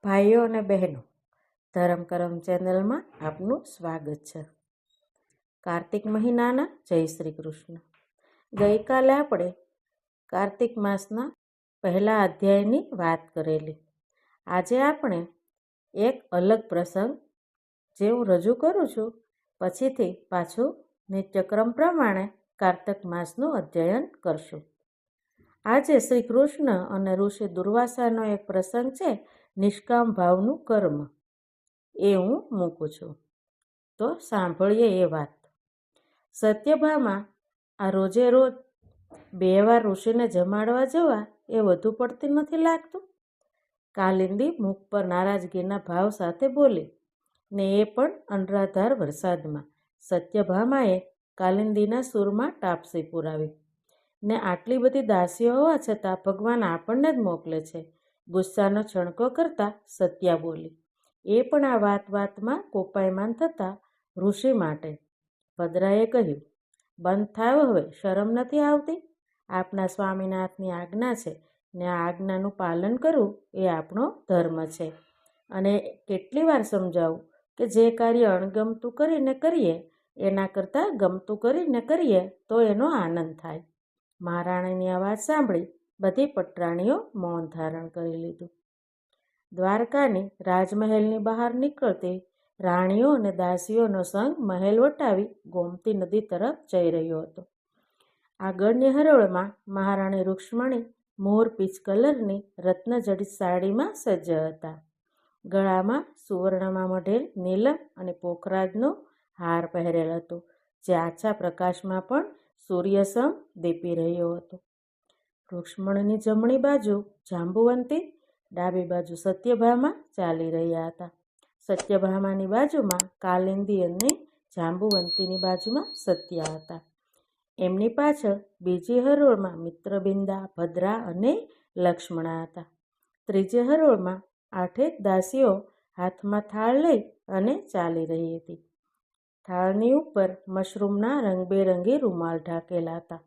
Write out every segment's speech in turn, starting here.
ભાઈઓ અને બહેનો, ધરમ કરમ ચેનલમાં આપનું સ્વાગત છે. કાર્તિક મહિનાના જય શ્રી કૃષ્ણ. ગઈકાલે આપણે કાર્તિક માસના પહેલા અધ્યાયની વાત કરેલી. આજે આપણે એક અલગ પ્રસંગ જે હું રજૂ કરું છું પછીથી પાછું નિત્યક્રમ પ્રમાણે કાર્તિક માસનું અધ્યયન કરશું. આજે શ્રી કૃષ્ણ અને ઋષિ દુર્વાસાનો એક પ્રસંગ છે, નિષ્કામ ભાવનું કર્મ. એ હું મૂકું છું, તો સાંભળીએ એ વાત. સત્યભામા, આ રોજે રોજ 2 વાર ઋષિને જમાડવા જવા એ વધુ પડતી નથી લાગતું? કાલિંદી મુખ પર નારાજગીના ભાવ સાથે બોલી, ને એ પણ અનરાધાર વરસાદમાં. સત્યભામાએ કાલિંદીના સૂરમાં ટાપસી પુરાવી. ને આટલી બધી દાસીઓ હોવા છતાં ભગવાન આપણને જ મોકલે છે. ગુસ્સાનો છણકો કરતા સત્યા બોલી. એ પણ આ વાતમાં કોપાયમાન થતા ઋષિ માટે ભદ્રાએ કહ્યું, બંધ થાવ હવે, શરમ નથી આવતી? આપના સ્વામીનાથની આજ્ઞા છે, ને આ આજ્ઞાનું પાલન કરવું એ આપણો ધર્મ છે. અને કેટલી વાર સમજાવું કે જે કાર્ય અણગમતું કરીને કરીએ એના કરતાં ગમતું કરીને કરીએ તો એનો આનંદ થાય. મહારાણીની આ વાત સાંભળી બધી પટરાણીઓ મૌન ધારણ કરી લીધું. દ્વારકાની રાજમહેલની બહાર નીકળતી રાણીઓ અને દાસીઓનો સંગ મહેલ વટાવી ગોમતી નદી તરફ જઈ રહ્યો હતો. આગળની હરોળમાં મહારાણી રૂક્ષ્મણી મોર પીચ કલરની રત્નજડિત સાડીમાં સજ્જ હતા. ગળામાં સુવર્ણમાં મઢેલ નીલમ અને પોખરાજનો હાર પહેરેલ હતો, જે આછા પ્રકાશમાં પણ સૂર્યસમ દીપી રહ્યો હતો. રૂક્ષ્મણીની જમણી બાજુ જાંબુવંતી, ડાબી બાજુ સત્યભામા ચાલી રહ્યા હતા. સત્યભામાની બાજુમાં કાલિંદી અને જાંબુવંતીની બાજુમાં સત્યા હતા. એમની પાછળ બીજી હરોળમાં મિત્રબિંદા, ભદ્રા અને લક્ષ્મણા હતા. ત્રીજી હરોળમાં 8 દાસીઓ હાથમાં થાળ લઈ અને ચાલી રહી હતી. થાળની ઉપર મશરૂમના રંગબેરંગી રૂમાલ ઢાંકેલા હતા.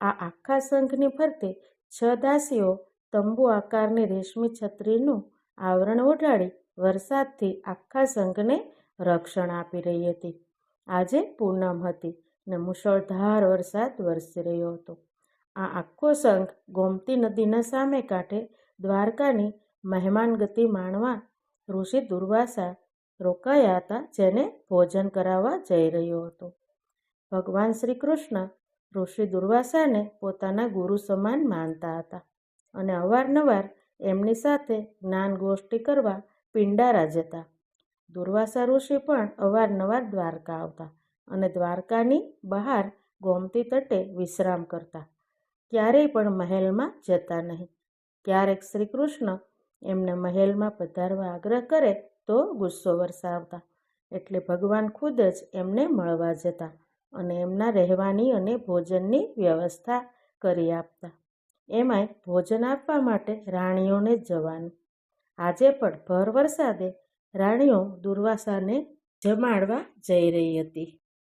આ આખા સંઘની ફરતે 6 દાસીઓ તંબુ આકારની રેશમી છત્રીનું આવરણ ઓઢાડી વરસાદથી આખા સંઘને રક્ષણ આપી રહી હતી. આજે પૂનમ હતી ને મુશળધાર વરસાદ વરસી રહ્યો હતો. આ આખો સંઘ ગોમતી નદીના સામે કાંઠે દ્વારકાની મહેમાનગતિ માણવા ઋષિ દુર્વાસા રોકાયા હતા, જેને ભોજન કરાવવા જઈ રહ્યો હતો. ભગવાન શ્રી કૃષ્ણ ઋષિ દુર્વાસાને પોતાના ગુરુ સમાન માનતા હતા અને અવારનવાર એમની સાથે જ્ઞાન ગોષ્ઠી કરવા પિંડારા જતા. દુર્વાસા ઋષિ પણ અવારનવાર દ્વારકા આવતા અને દ્વારકાની બહાર ગોમતી તટે વિશ્રામ કરતા. ક્યારેય પણ મહેલમાં જતા નહીં. ક્યારેક શ્રી કૃષ્ણ એમને મહેલમાં પધારવા આગ્રહ કરે તો ગુસ્સો વરસાવતા, એટલે ભગવાન ખુદ જ એમને મળવા જતા અને એમના રહેવાની અને ભોજનની વ્યવસ્થા કરી આપતા. એમાંય ભોજન આપવા માટે રાણીઓને જ જવાનું. આજે પણ ભર વરસાદે રાણીઓ દુર્વાસાને જમાડવા જઈ રહી હતી.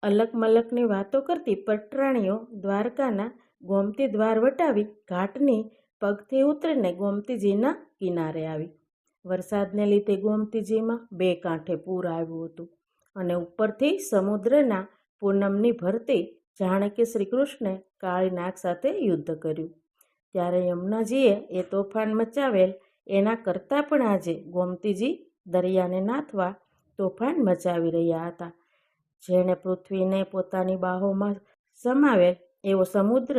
અલક મલકની વાતો કરતી પટરાણીઓ દ્વારકાના ગોમતી દ્વાર વટાવી ઘાટની પગથી ઉતરીને ગોમતીજીના કિનારે આવી. વરસાદને લીધે ગોમતીજીમાં 2 કાંઠે પૂર આવ્યું હતું અને ઉપરથી સમુદ્રના પૂનમની ભરતી જાણે કે શ્રી કૃષ્ણે કાળી નાગ સાથે યુદ્ધ કર્યું. ત્યારે યમુનાજીએ એ તોફાન મચાવેલ એના કરતાં પણ આજે ગોમતીજી દરિયાને નાથવા તોફાન મચાવી રહ્યા હતા. જેણે પૃથ્વીને પોતાની બાહોમાં સમાવેલ એવો સમુદ્ર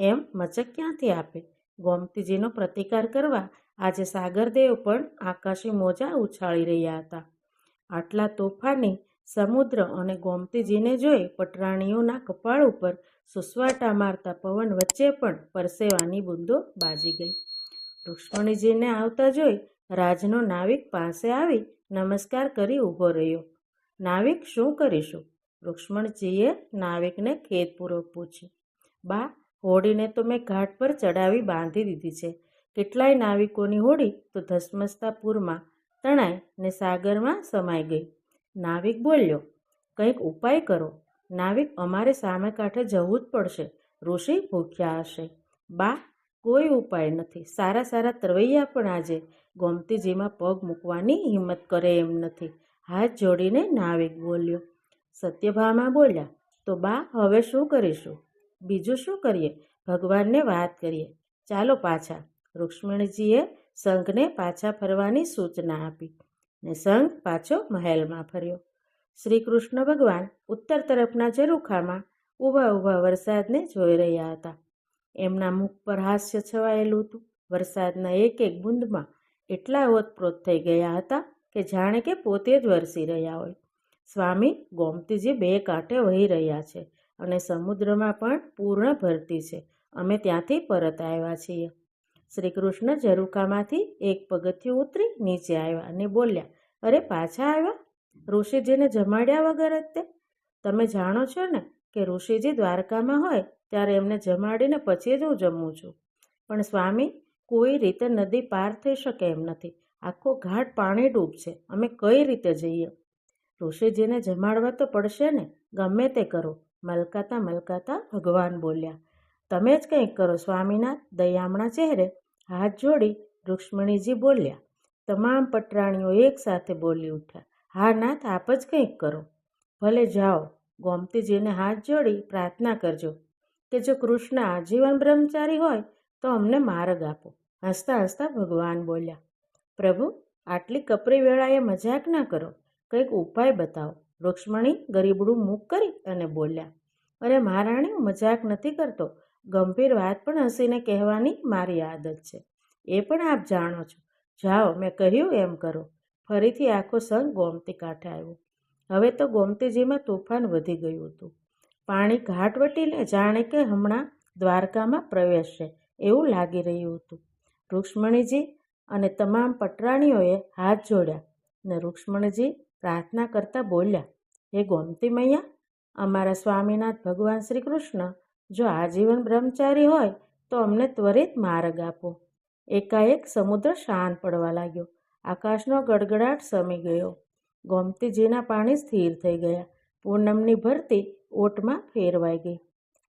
એમ મચક ક્યાંથી આપે? ગોમતીજીનો પ્રતિકાર કરવા આજે સાગરદેવ પણ આકાશી મોજા ઉછાળી રહ્યા હતા. આટલા તોફાની સમુદ્ર અને ગોમતીજીને જોઈ પટરાણીઓના કપાળ ઉપર સુસવાટા મારતા પવન વચ્ચે પણ પરસેવાની બૂંદો બાજી ગઈ. રૂક્ષ્મણીજીને આવતા જોઈ રાજનો નાવિક પાસે આવી નમસ્કાર કરી ઊભો રહ્યો. નાવિક, શું કરીશું? રૂક્ષ્મણજીએ નાવિકને ખેદપૂર્વક પૂછ્યું. બા, હોડીને તો મેં ઘાટ પર ચડાવી બાંધી દીધી છે. કેટલાય નાવિકોની હોડી તો ધસમસતા પૂરમાં તણાઈ ને સાગરમાં સમાઈ ગઈ. નાવિક બોલ્યો, કંઈક ઉપાય કરો. નાવિક, અમારે સામે કાંઠે જવું જ પડશે. ઋષિ ભૂખ્યા હશે. બા, કોઈ ઉપાય નથી. સારા સારા તરવૈયા પણ આજે ગોમતીજીમાં પગ મૂકવાની હિંમત કરે એમ નથી. હાથ જોડીને નાવિક બોલ્યો. સત્યભામા બોલ્યા, તો બા હવે શું કરીશું? બીજું શું કરીએ? ભગવાનને વાત કરીએ. ચાલો પાછા. રૂક્ષ્મણીજીએ શંખને પાછા ફરવાની સૂચના આપી ને શંખ પાછો મહેલમાં ફર્યો. શ્રી કૃષ્ણ ભગવાન ઉત્તર તરફના ઝરૂખામાં ઊભા ઊભા વરસાદને જોઈ રહ્યા હતા. એમના મુખ પર હાસ્ય છવાયેલું હતું. વરસાદના એક એક બૂંદમાં એટલા ઓતપ્રોત થઈ ગયા હતા કે જાણે કે પોતે જ વરસી રહ્યા હોય. સ્વામી ગોમતીજી બે કાંઠે વહી રહ્યા છે અને સમુદ્રમાં પણ પૂર્ણ ભરતી છે. અમે ત્યાંથી પરત આવ્યા છીએ. શ્રી કૃષ્ણ ઝરૂખામાંથી એક પગથિયું ઉતરી નીચે આવ્યા અને બોલ્યા, અરે પાછા આવ્યા? ઋષિજીને જમાડ્યા વગર જ તે? તમે જાણો છો ને કે ઋષિજી દ્વારકામાં હોય ત્યારે એમને જમાડીને પછી જ હું જમું છું. પણ સ્વામી, કોઈ રીતે નદી પાર થઈ શકે એમ નથી. આખો ઘાટ પાણી ડૂબ છે. અમે કઈ રીતે જઈએ? ઋષિજીને જમાડવા તો પડશે ને. ગમે તે કરો. મલકાતા મલકાતા ભગવાન બોલ્યા. તમે જ કંઈક કરો સ્વામીનાથ. દયામણા ચહેરે હાથ જોડી રૂક્ષ્મણીજી બોલ્યા. તમામ પટરાણીઓ એક સાથે બોલી ઉઠ્યા, હા નાથ, આપ જ કંઈક કરો. ભલે જાઓ. ગોમતીજીને હાથ જોડી પ્રાર્થના કરજો કે જો કૃષ્ણ આજીવન બ્રહ્મચારી હોય તો અમને માર્ગ આપો. હસતા હસતા ભગવાન બોલ્યા. પ્રભુ, આટલી કપરી વેળાએ મજાક ના કરો. કંઈક ઉપાય બતાવો. રૂક્ષ્મણી ગરીબડું મુખ કરી અને બોલ્યા. અરે મહારાણી, હું મજાક નથી કરતો. ગંભીર વાત પણ હસીને કહેવાની મારી આદત છે. એ પણ આપ જાણો છો. જાઓ, મેં કહ્યું એમ કરો. ફરીથી આખો સંઘ ગોમતી કાંઠે આવ્યો. હવે તો ગોમતીજીમાં તોફાન વધી ગયું હતું. પાણી ઘાટ વટીને જાણે કે હમણાં દ્વારકામાં પ્રવેશશે એવું લાગી રહ્યું હતું. રૂક્ષ્મણીજી અને તમામ પટરાણીઓએ હાથ જોડ્યા ને રૂક્ષ્મણીજી પ્રાર્થના કરતા બોલ્યા, હે ગોમતી મૈયા, અમારા સ્વામીનાથ ભગવાન શ્રી કૃષ્ણ જો આજીવન બ્રહ્મચારી હોય તો અમને ત્વરિત માર્ગ આપો. એકાએક સમુદ્ર શાંત પડવા લાગ્યો. આકાશનો ગડગડાટ શમી ગયો. ગોમતીજીના પાણી સ્થિર થઈ ગયા. પૂનમની ભરતી ઓટમાં ફેરવાઈ ગઈ.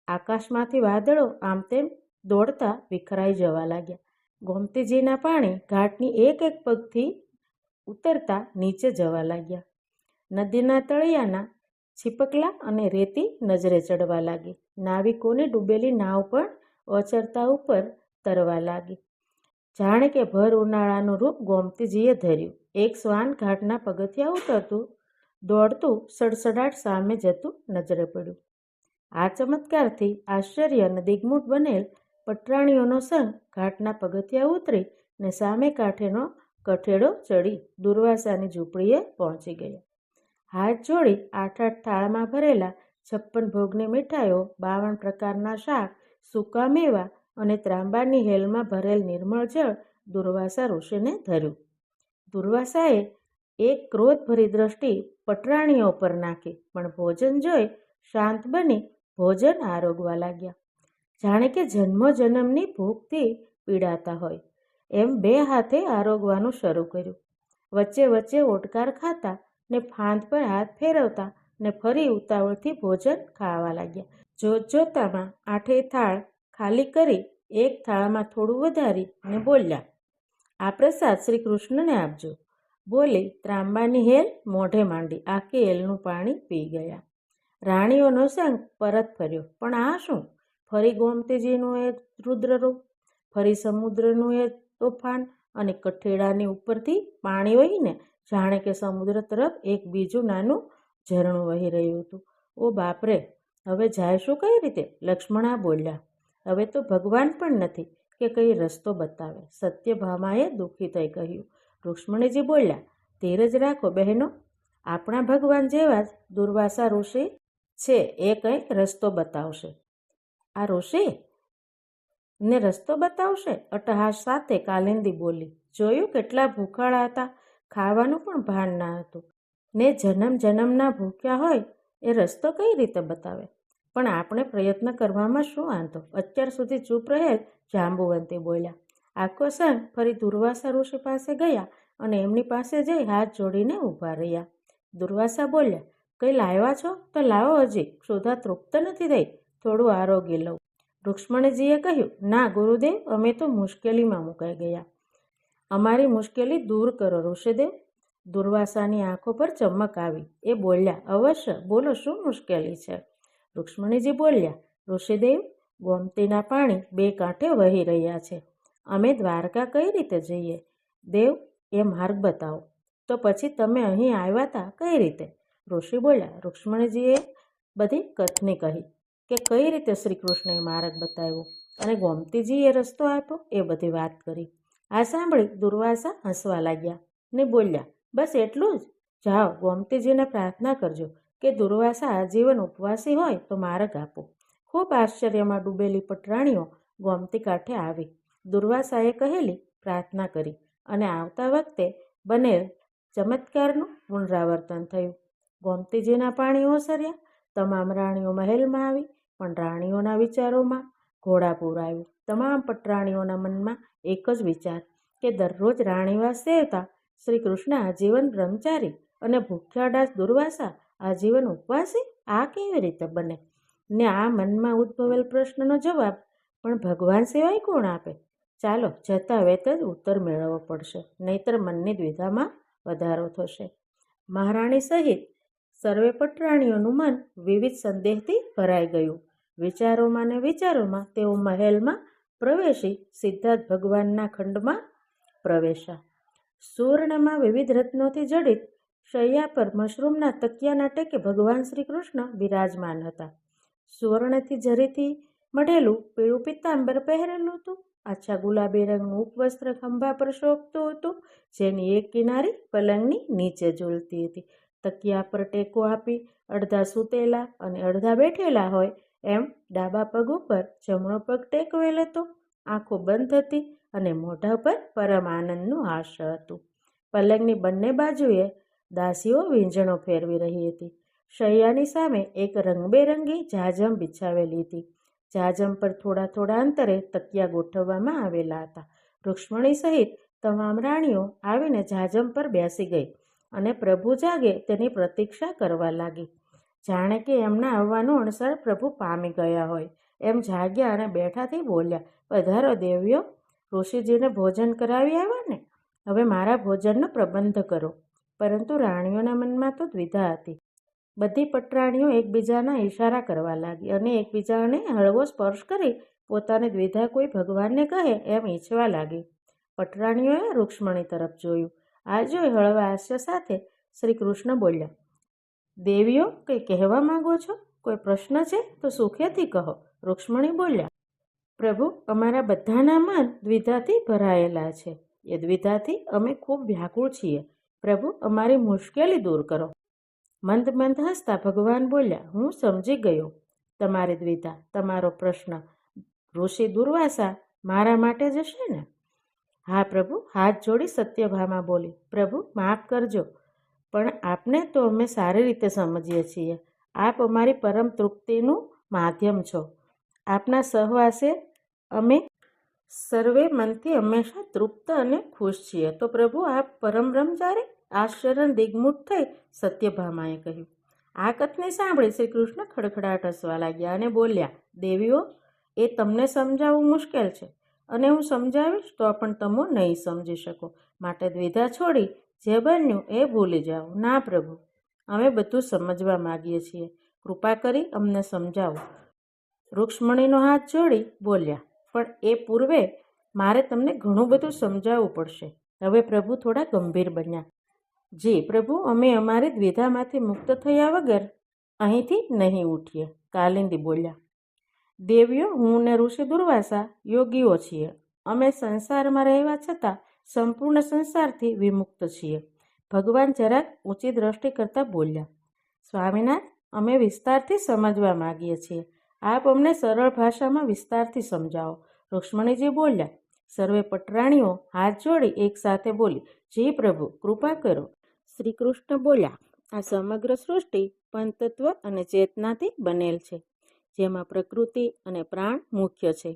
આકાશમાંથી વાદળો આમ તેમ દોડતા વિખરાઈ જવા લાગ્યા. ગોમતીજીના પાણી ઘાટની એક એક પગથી ઉતરતા નીચે જવા લાગ્યા. નદીના તળિયાના છીપકલા અને રેતી નજરે ચડવા લાગી. નાવિકોની ડૂબેલી નાવ પણ ઓચરતા ઉપર તરવા લાગી. જાણે કે ભર ઉનાળાનું રૂપ ગોમતીજીએ ધર્યું. એક શ્વાન ઘાટના પગથિયા ઉતરતું દોડતું સડસડાટ સામે જતું નજરે પડ્યું. આ ચમત્કારથી આશ્ચર્ય અને દિગ્મૂઢ બનેલ પટરાણીઓનો સંઘ ઘાટના પગથિયા ઉતરી ને સામે કાંઠેનો કઠેડો ચડી દુર્વાસાની ઝૂંપડીએ પહોંચી ગયા. હાથ જોડી 8 થાળમાં ભરેલા 56 ભોગની મીઠાઈઓ, 52 પ્રકારના શાક, સૂકા મેવા અને ત્રાંબાની હેલમાં ભરેલ નિર્મળ જળ દુર્વાસા ઋષિને ધર્યું. દુર્વાસાએ એક ક્રોધભરી દ્રષ્ટિ પટરાણીઓ પર નાખી, પણ ભોજન જોઈ શાંત બની ભોજન આરોગવા લાગ્યા. જાણે કે જન્મો જન્મની ભૂખથી પીડાતા હોય એમ 2 હાથે આરોગવાનું શરૂ કર્યું. વચ્ચે વચ્ચે ઓટકાર ખાતા ને ફાંદ પર હાથ ફેરવતા ને ફરી ઉતાવળથી ભોજન ખાવા લાગ્યા. જોતજોતામાં 8 થાળ ખાલી કરી એક થાળમાં થોડું વધારી અને બોલ્યા, આ પ્રસાદ શ્રી કૃષ્ણને આપજો. બોલી ત્રાંબાની હેલ મોઢે માંડી આખી હેલનું પાણી પી ગયા. રાણીઓનો સંગ પરત ફર્યો. પણ આ શું? ફરી ગોમતીજીનું એ રુદ્રરૂપ, ફરી સમુદ્રનું એ તોફાન અને કઠેડાની ઉપરથી પાણી વહીને જાણે કે સમુદ્ર તરફ એક બીજું નાનું ઝરણું વહી રહ્યું હતું. ઓ બાપરે, હવે જાયશું કઈ રીતે? લક્ષ્મણા બોલ્યા. હવે તો ભગવાન પણ નથી કે કઈ રસ્તો બતાવે. સત્યભામાએ દુઃખી થઈ કહ્યું. રૂક્ષ્મણીજી બોલ્યા, ધીરજ રાખો બહેનો. આપણા ભગવાન જેવા જ દુર્વાસા ઋષિ છે, એ કંઈક રસ્તો બતાવશે. આ ઋષિ ને રસ્તો બતાવશે? અટ્ટહાસ સાથે કાલિંદી બોલી. જોયું કેટલા ભૂખાળા હતા, ખાવાનું પણ ભાન ના હતું. ને જન્મ જન્મના ભૂખ્યા હોય એ રસ્તો કઈ રીતે બતાવે? પણ આપણે પ્રયત્ન કરવામાં શું વાંધો? અત્યાર સુધી ચૂપ રહેલ જાંબુવંતી બોલ્યા. આખો સંઘ ફરી દુર્વાસા ઋષિ પાસે ગયા અને એમની પાસે જઈ હાથ જોડીને ઊભા રહ્યા. દુર્વાસા બોલ્યા, કંઈ લાવ્યા છો તો લાવો. હજી ક્ષુધા તૃપ્ત નથી થઈ, થોડું આરોગી લઉં. રુક્ષ્મણીજીએ કહ્યું, ના ગુરુદેવ, અમે તો મુશ્કેલીમાં મુકાઈ ગયા. અમારી મુશ્કેલી દૂર કરો ઋષિદેવ. દુર્વાસાની આંખો પર ચમક આવી. એ બોલ્યા, અવશ્ય, બોલો, શું મુશ્કેલી છે? રુક્ષ્મણીજી બોલ્યા, ઋષિદેવ, ગોમતીના પાણી બે કાંઠે વહી રહ્યા છે. અમે દ્વારકા કઈ રીતે જઈએ? દેવ, એ માર્ગ બતાવો. તો પછી તમે અહીં આવ્યા હતા કઈ રીતે? ઋષિ બોલ્યા. રુક્ષ્મણીજીએ બધી કથની કહી કે કઈ રીતે શ્રી કૃષ્ણએ માર્ગ બતાવ્યો અને ગોમતીજીએ રસ્તો આપ્યો, એ બધી વાત કરી. આ સાંભળી દુર્વાસા હસવા લાગ્યા ને બોલ્યા, બસ એટલું જ? જાઓ, ગોમતીજીને પ્રાર્થના કરજો કે દુર્વાસા આજીવન ઉપવાસી હોય તો માર્ગ આપો. ખૂબ આશ્ચર્યમાં ડૂબેલી પટરાણીઓ ગોમતી કાંઠે આવી. દુર્વાસાએ કહેલી પ્રાર્થના કરી અને આવતા વખતે બનેલ ચમત્કારનું પુનરાવર્તન થયું. ગોમતીજીના પાણી ઓસર્યા. તમામ રાણીઓ મહેલમાં આવી, પણ રાણીઓના વિચારોમાં ઘોડાપૂર આવ્યું. તમામ પટરાણીઓના મનમાં એક જ વિચાર કે દરરોજ રાણીવાસ સેવતા શ્રી કૃષ્ણ આજીવન બ્રહ્મચારી અને ભૂખ્યાદાસ દુર્વાસા આજીવન ઉપવાસી, આ કેવી રીતે બને? ને આ મનમાં ઉદ્ભવેલ પ્રશ્નનો જવાબ પણ ભગવાન સિવાય કોણ આપે? ચાલો જતા વેત જ ઉત્તર મેળવવો પડશે, નહીતર મનની દ્વિધામાં વધારો થશે. મહારાણી સહિત સર્વે પટરાણીઓનું મન વિવિધ સંદેહથી ભરાઈ ગયું. વિચારોમાં ને વિચારોમાં તેઓ મહેલમાં પ્રવેશી સિદ્ધાર્થ ભગવાનના ખંડમાં પ્રવેશ્યા. સુવર્ણમાં વિવિધ રત્નોથી જડિત શૈયા પર મશરૂમના તકિયાના ટેકે ભગવાન શ્રી કૃષ્ણ બિરાજમાન હતા. સુવર્ણથી જરીથી મઢેલું પીળું પિત્તાંબર પહેરેલું હતું. આછા ગુલાબી રંગનું ઉપવસ્ત્ર ખંભા પર શોભતું હતું, જેની એક કિનારી પલંગની નીચે ઝૂલતી હતી. તકિયા પર ટેકો આપી અડધા સૂતેલા અને અડધા બેઠેલા હોય એમ ડાબા પગ ઉપર જમણો પગ ટેકવેલ હતો. આંખો બંધ હતી અને મોઢા પર પરમ આનંદનું હાસ્ય હતું. પલંગની બંને બાજુએ દાસીઓ વીંઝણો ફેરવી રહી હતી. શૈયાની સામે એક રંગબેરંગી જાજમ બિછાવેલી હતી. જાજમ પર થોડા થોડા અંતરે તકિયા ગોઠવવામાં આવેલા હતા. રુક્ષ્મણી સહિત તમામ રાણીઓ આવીને જાજમ પર બેસી ગઈ અને પ્રભુ જાગે તેની પ્રતીક્ષા કરવા લાગી. જાણે કે એમના આવવાનો અણસાર પ્રભુ પામી ગયા હોય એમ જાગ્યા અને બેઠાથી બોલ્યા, પધારો દેવીઓ, ઋષિજીને ભોજન કરાવી આવ્યા ને? હવે મારા ભોજનનો પ્રબંધ કરો. પરંતુ રાણીઓના મનમાં તો દ્વિધા હતી. બધી પટરાણીઓ એકબીજાના ઈશારા કરવા લાગી અને એકબીજાને હળવો સ્પર્શ કરી પોતાની દ્વિધા કોઈ ભગવાનને કહે એમ ઈચ્છવા લાગી. પટરાણીઓએ રુક્ષ્મણી તરફ જોયું. આ જોઈ હળવા હાસ્ય સાથે શ્રી કૃષ્ણ બોલ્યા, દેવીઓ, કંઈ કહેવા માંગો છો? કોઈ પ્રશ્ન છે તો સુખેથી કહો. રુક્ષ્મણી બોલ્યા, પ્રભુ, અમારા બધાના મન દ્વિધાથી ભરાયેલા છે. એ દ્વિધાથી અમે ખૂબ વ્યાકુળ છીએ. પ્રભુ, અમારી મુશ્કેલી દૂર કરો. મંદ મંદ હસતા ભગવાન બોલ્યા, હું સમજી ગયો તમારી દ્વિધા, તમારો પ્રશ્ન. ઋષિ દુર્વાસા મારા માટે જ હશે ને? હા પ્રભુ, હાથ જોડી સત્યભામા બોલી, પ્રભુ માફ કરજો, પણ આપને તો અમે સારી રીતે સમજીએ છીએ. આપ અમારી પરમ તૃપ્તિનું માધ્યમ છો. આપના સહવાસે અમે સર્વે મનથી હંમેશા તૃપ્ત અને ખુશ છીએ. તો પ્રભુ આપ પરમ બ્રહ્મચારી? આશ્ચર્ય દિગ્મૂઢ થઈ સત્યભામાએ કહ્યું. આ કથને સાંભળી શ્રી કૃષ્ણ ખડખડાટ હસવા લાગ્યા અને બોલ્યા, દેવીઓ, એ તમને સમજાવવું મુશ્કેલ છે અને હું સમજાવીશ તો પણ તમે નહીં સમજી શકો. માટે દ્વિધા છોડી જે બન્યું એ ભૂલી જાઓ. ના પ્રભુ, અમે બધું સમજવા માગીએ છીએ. કૃપા કરી અમને સમજાવો. રુક્ષ્મણીનો હાથ જોડી બોલ્યા, પણ એ પૂર્વે મારે તમને ઘણું બધું સમજાવવું પડશે. હવે પ્રભુ થોડા ગંભીર બન્યા. જી પ્રભુ, અમે અમારી દ્વિધામાંથી મુક્ત થયા વગર અહીંથી નહીં ઉઠીએ. કાલિંદી બોલ્યા, દેવીઓ, હું ને ઋષિ દુર્વાસા યોગીઓ છીએ. અમે સંસારમાં રહેવા છતાં સંપૂર્ણ સંસારથી વિમુક્ત છીએ. ભગવાન જરાક ઊંચી દ્રષ્ટિ કરતાં બોલ્યા, સ્વામીનાથ, અમે વિસ્તારથી સમજવા માગીએ છીએ. આપ અમને સરળ ભાષામાં વિસ્તારથી સમજાવો. રુક્ષ્મણીજી બોલ્યા. સર્વે પટરાણીઓ હાથ જોડી એક સાથે બોલી, જી પ્રભુ, કૃપા કરો. શ્રી કૃષ્ણ બોલ્યા, આ સમગ્ર સૃષ્ટિ પંચતત્વ અને ચેતનાથી બનેલ છે, જેમાં પ્રકૃતિ અને પ્રાણ મુખ્ય છે.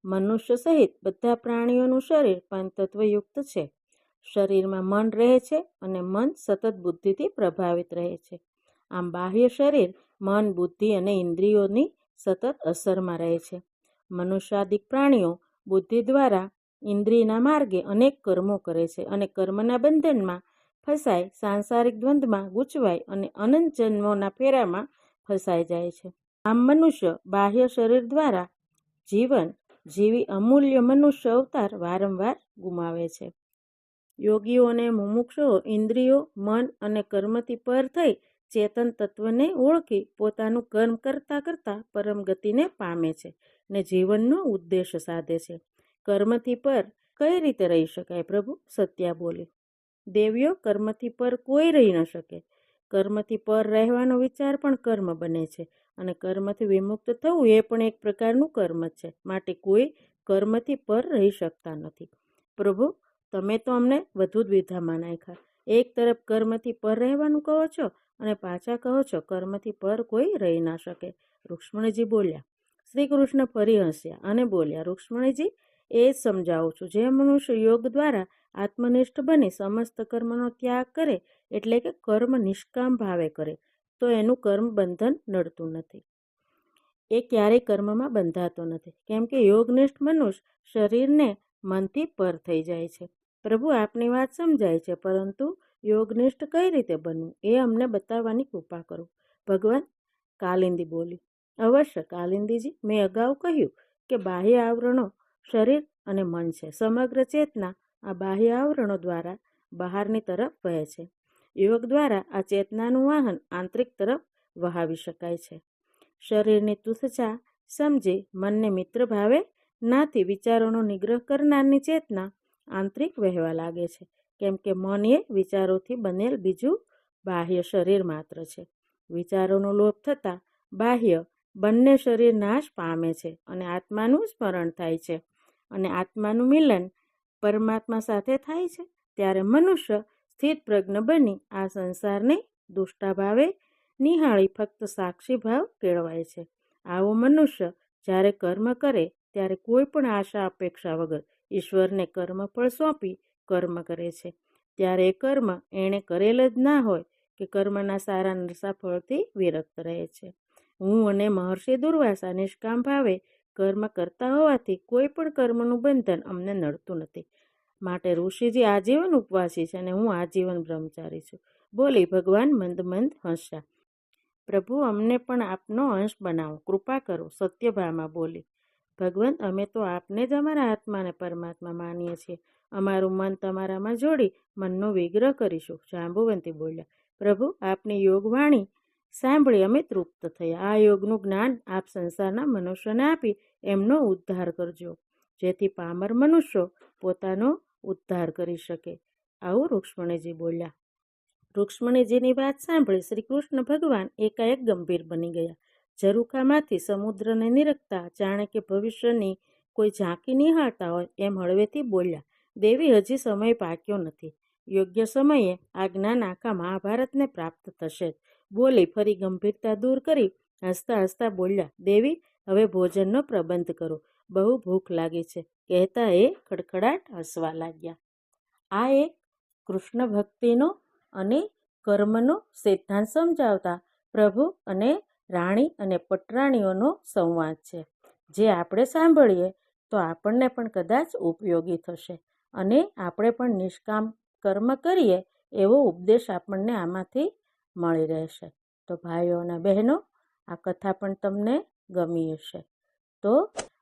મનુષ્ય સહિત બધા પ્રાણીઓનું શરીર પંચતત્વયુક્ત છે. શરીરમાં મન રહે છે અને મન સતત બુદ્ધિથી પ્રભાવિત રહે છે. આમ બાહ્ય શરીર મન, બુદ્ધિ અને ઇન્દ્રિયોની સતત અસરમાં રહે છે. મનુષ્યાદિક પ્રાણીઓ બુદ્ધિ દ્વારા ઇન્દ્રિયના માર્ગે અનેક કર્મો કરે છે અને કર્મના બંધનમાં ફસાય, સાંસારિક દ્વંદ્વમાં ગૂંચવાય અને અનંત જન્મોના ફેરામાં ફસાઈ જાય છે. આમ મનુષ્ય બાહ્ય શરીર દ્વારા જીવન જીવી અમૂલ્ય મનુષ્ય અવતાર વારંવાર ગુમાવે છે. યોગીઓ અને મુમુક્ષુઓ ઇન્દ્રિયો, મન અને કર્મથી પર થઈ ચેતન તત્વને ઓળખી પોતાનું કર્મ કરતા કરતા પરમ ગતિને પામે છે ને જીવનનો ઉદ્દેશ સાધે છે. કર્મથી પર કઈ રીતે રહી શકાય પ્રભુ? સત્યા બોલી. દેવીઓ, કર્મથી પર કોઈ રહી ન શકે. કર્મથી પર રહેવાનો વિચાર પણ કર્મ બને છે અને કર્મથી વિમુક્ત થવું એ પણ એક પ્રકારનું કર્મ છે. માટે કોઈ કર્મથી પર રહી શકતા નથી. પ્રભુ, તમે તો અમને વધુ દ્વિધામાં નાખ્યા. એક તરફ કર્મથી પર રહેવાનું કહો છો અને પાછા કહો છો કર્મથી પર કોઈ રહી ના શકે. રૂક્ષ્મણીજી બોલ્યા. શ્રી કૃષ્ણ ફરી હસ્યા અને બોલ્યા, રૂક્ષ્મણીજી, એ જ સમજાવું છું. જે મનુષ્ય યોગ દ્વારા આત્મનિષ્ઠ બની સમસ્ત કર્મનો ત્યાગ કરે, એટલે કે કર્મ નિષ્કામ ભાવે કરે, તો એનું કર્મ બંધન નડતું નથી. એ ક્યારેય કર્મમાં બંધાતો નથી, કેમ કે યોગનિષ્ઠ મનુષ્ય શરીરને મનથી પર થઈ જાય છે. પ્રભુ, આપની વાત સમજાય છે, પરંતુ યોગનિષ્ઠ કઈ રીતે બનવું એ અમને બતાવવાની કૃપા કરો. ભગવાન. કાલિંદી બોલી. અવશ્ય કાલિંદીજી, મેં અગાઉ કહ્યું કે બાહ્ય આવરણો શરીર અને મન છે. સમગ્ર ચેતના આ બાહ્ય આવરણો દ્વારા બહારની તરફ વહે છે. યોગ દ્વારા આ ચેતનાનું વાહન આંતરિક તરફ વહાવી શકાય છે. શરીરની તુચ્છતા સમજી મનને મિત્ર ભાવે નાથી વિચારોનો નિગ્રહ કરનારની ચેતના આંતરિક વહેવા લાગે છે, કેમ કે મન એ વિચારોથી બનેલ બીજું બાહ્ય શરીર માત્ર છે. વિચારોનો લોપ થતાં બાહ્ય બંને શરીર નાશ પામે છે અને આત્માનું સ્મરણ થાય છે અને આત્માનું મિલન પરમાત્મા સાથે થાય છે. ત્યારે મનુષ્ય સ્થિત પ્રજ્ઞ બની આ સંસારને દુષ્ટાભાવે નિહાળી ફક્ત સાક્ષી ભાવ કેળવાય છે. આવો મનુષ્ય જ્યારે કર્મ કરે ત્યારે કોઈ પણ આશા અપેક્ષા વગર ઈશ્વરને કર્મફળ સોંપી કર્મ કરે છે. ત્યારે એ કર્મ એણે કરેલ જ ના હોય કે કર્મના સારા નરસા ફળથી વિરક્ત રહે છે. હું અને મહર્ષિ દુર્વાસા નિષ્કામ ભાવે કર્મ કરતા હોવાથી કોઈ પણ કર્મનું બંધન અમને નડતું નથી. માટે ઋષિજી આજીવન ઉપવાસી છે અને હું આજીવન બ્રહ્મચારી છું. બોલી. ભગવાન મંદ મંદ હસ્યા. પ્રભુ, અમને પણ આપનો અંશ બનાવો, કૃપા કરો. સત્યભામા બોલી. ભગવાન, અમે તો આપને જ અમારા આત્માને પરમાત્મા માનીએ છીએ. અમારું મન તમારામાં જોડી મનનો વિગ્રહ કરીશું. જાંબુવંતી બોલ્યા. પ્રભુ, આપની યોગવાણી સાંભળી અમે તૃપ્ત થયા. આ યોગનું જ્ઞાન આપ સંસારના મનુષ્યોને આપી એમનો ઉદ્ધાર કરજો, જેથી પામર મનુષ્યો પોતાનો ઉદ્ધાર કરી શકે. આવું રૂક્ષ્મણીજી બોલ્યા. રૂક્ષ્મણીજીની વાત સાંભળી શ્રી કૃષ્ણ ભગવાન એકાએક ગંભીર બની ગયા. ઝરૂખામાંથી સમુદ્રને નિરખતા જાણે કે ભવિષ્યની કોઈ ઝાંકી નિહાળતા હોય એમ હળવેથી બોલ્યા. દેવી, હજી સમય પાક્યો નથી. યોગ્ય સમયે આ જ્ઞાન આખા મહાભારતને પ્રાપ્ત થશે જ. બોલી. ફરી ગંભીરતા દૂર કરી હસતા હસતા બોલ્યા. દેવી, હવે ભોજનનો પ્રબંધ કરો. બહુ ભૂખ લાગી છે. કહેતા એ ખડખડાટ હસવા લાગ્યા. આ એક કૃષ્ણ ભક્તિનો અને કર્મનો સિદ્ધાંત સમજાવતા પ્રભુ અને રાણી અને પટરાણીઓનો સંવાદ છે, જે આપણે સાંભળીએ તો આપણને પણ કદાચ ઉપયોગી થશે અને આપણે પણ નિષ્કામ કર્મ કરીએ એવો ઉપદેશ આપણને આમાંથી મળી રહેશે. તો ભાઈઓ અને બહેનો, આ કથા પણ તમને ગમી હશે તો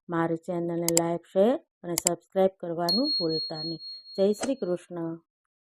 મારી ચેનલને લાઈક, શેર અને સબસ્ક્રાઈબ કરવાનું ભૂલતા નહીં. જય શ્રી કૃષ્ણ.